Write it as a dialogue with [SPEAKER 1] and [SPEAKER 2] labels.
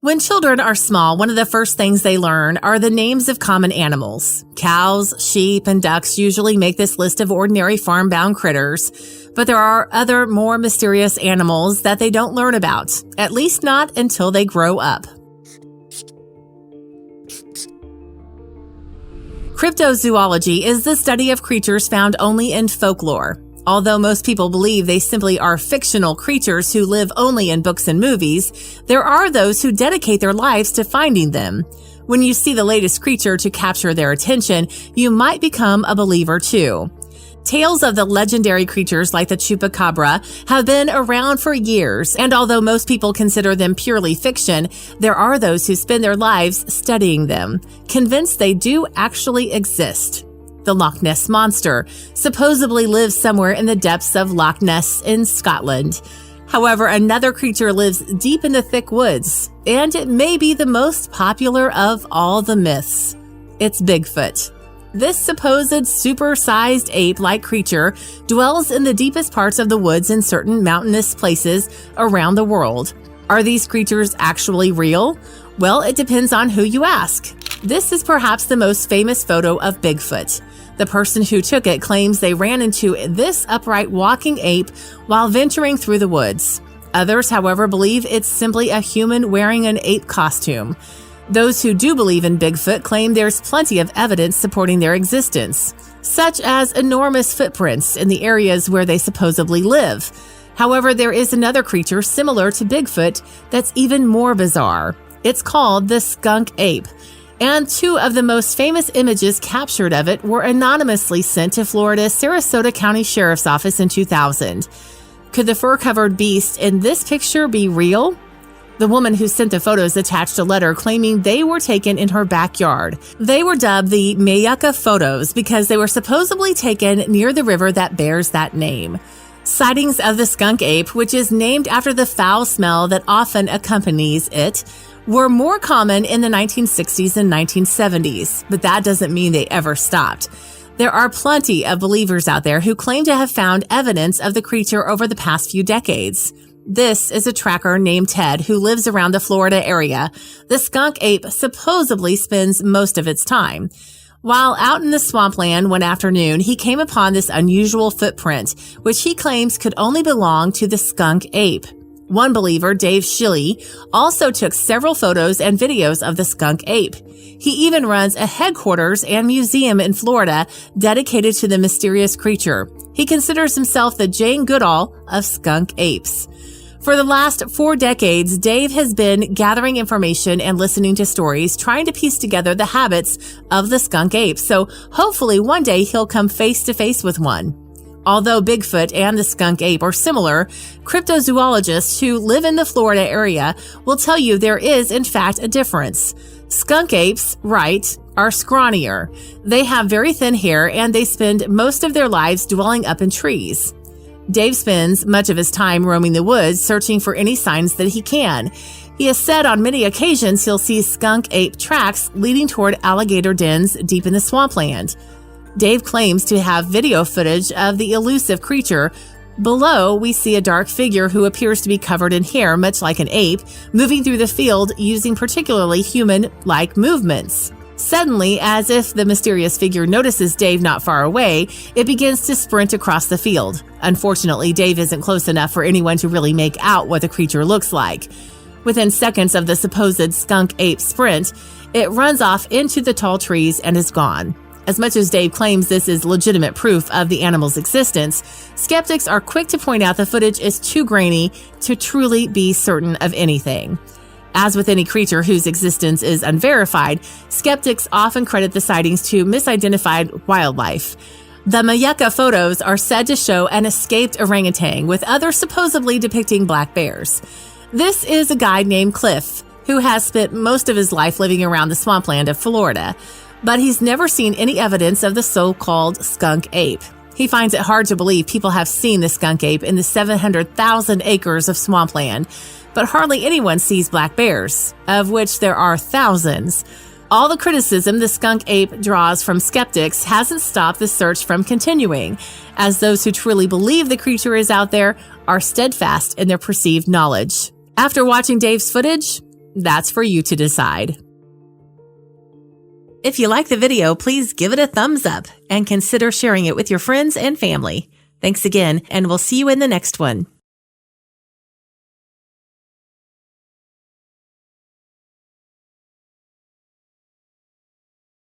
[SPEAKER 1] When children are small, one of the first things they learn are the names of common animals. Cows, sheep, and ducks usually make this list of ordinary farm-bound critters, but there are other more mysterious animals that they don't learn about, at least not until they grow up. Cryptozoology is the study of creatures found only in folklore. Although most people believe they simply are fictional creatures who live only in books and movies, there are those who dedicate their lives to finding them. When you see the latest creature to capture their attention, you might become a believer too. Tales of the legendary creatures like the chupacabra have been around for years, and although most people consider them purely fiction, there are those who spend their lives studying them, convinced they do actually exist. The Loch Ness Monster supposedly lives somewhere in the depths of Loch Ness in Scotland. However, another creature lives deep in the thick woods, and it may be the most popular of all the myths. It's Bigfoot. This supposed super-sized ape-like creature dwells in the deepest parts of the woods in certain mountainous places around the world. Are these creatures actually real? Well, it depends on who you ask. This is perhaps the most famous photo of Bigfoot. The person who took it claims they ran into this upright walking ape while venturing through the woods. Others, however, believe it's simply a human wearing an ape costume. Those who do believe in Bigfoot claim there's plenty of evidence supporting their existence, such as enormous footprints in the areas where they supposedly live. However, there is another creature similar to Bigfoot that's even more bizarre. It's called the skunk ape, and two of the most famous images captured of it were anonymously sent to Florida's Sarasota County Sheriff's Office in 2000. Could the fur-covered beast in this picture be real? The woman who sent the photos attached a letter claiming they were taken in her backyard. They were dubbed the Mayuka photos because they were supposedly taken near the river that bears that name. Sightings of the skunk ape, which is named after the foul smell that often accompanies it, were more common in the 1960s and 1970s, but that doesn't mean they ever stopped. There are plenty of believers out there who claim to have found evidence of the creature over the past few decades. This is a tracker named Ted who lives around the Florida area. The skunk ape supposedly spends most of its time. While out in the swampland one afternoon, he came upon this unusual footprint, which he claims could only belong to the skunk ape. One believer, Dave Shilley, also took several photos and videos of the skunk ape. He even runs a headquarters and museum in Florida dedicated to the mysterious creature. He considers himself the Jane Goodall of skunk apes. For the last 4 decades, Dave has been gathering information and listening to stories, trying to piece together the habits of the skunk ape. So hopefully one day he'll come face to face with one. Although Bigfoot and the skunk ape are similar, cryptozoologists who live in the Florida area will tell you there is, in fact, a difference. Skunk apes, are scrawnier. They have very thin hair and they spend most of their lives dwelling up in trees. Dave spends much of his time roaming the woods, searching for any signs that he can. He has said on many occasions he'll see skunk ape tracks leading toward alligator dens deep in the swampland. Dave claims to have video footage of the elusive creature. Below, we see a dark figure who appears to be covered in hair, much like an ape, moving through the field using particularly human-like movements. Suddenly, as if the mysterious figure notices Dave not far away, it begins to sprint across the field. Unfortunately, Dave isn't close enough for anyone to really make out what the creature looks like. Within seconds of the supposed skunk ape sprint, it runs off into the tall trees and is gone. As much as Dave claims this is legitimate proof of the animal's existence, skeptics are quick to point out the footage is too grainy to truly be certain of anything. As with any creature whose existence is unverified, skeptics often credit the sightings to misidentified wildlife. The Mayuka photos are said to show an escaped orangutan, with others supposedly depicting black bears. This is a guy named Cliff, who has spent most of his life living around the swampland of Florida, but he's never seen any evidence of the so-called skunk ape. He finds it hard to believe people have seen the skunk ape in the 700,000 acres of swampland, but hardly anyone sees black bears, of which there are thousands. All the criticism the skunk ape draws from skeptics hasn't stopped the search from continuing, as those who truly believe the creature is out there are steadfast in their perceived knowledge. After watching Dave's footage, That's for you to decide. If you like the video, please give it a thumbs up and consider sharing it with your friends and family. Thanks again, and we'll see you in the next one.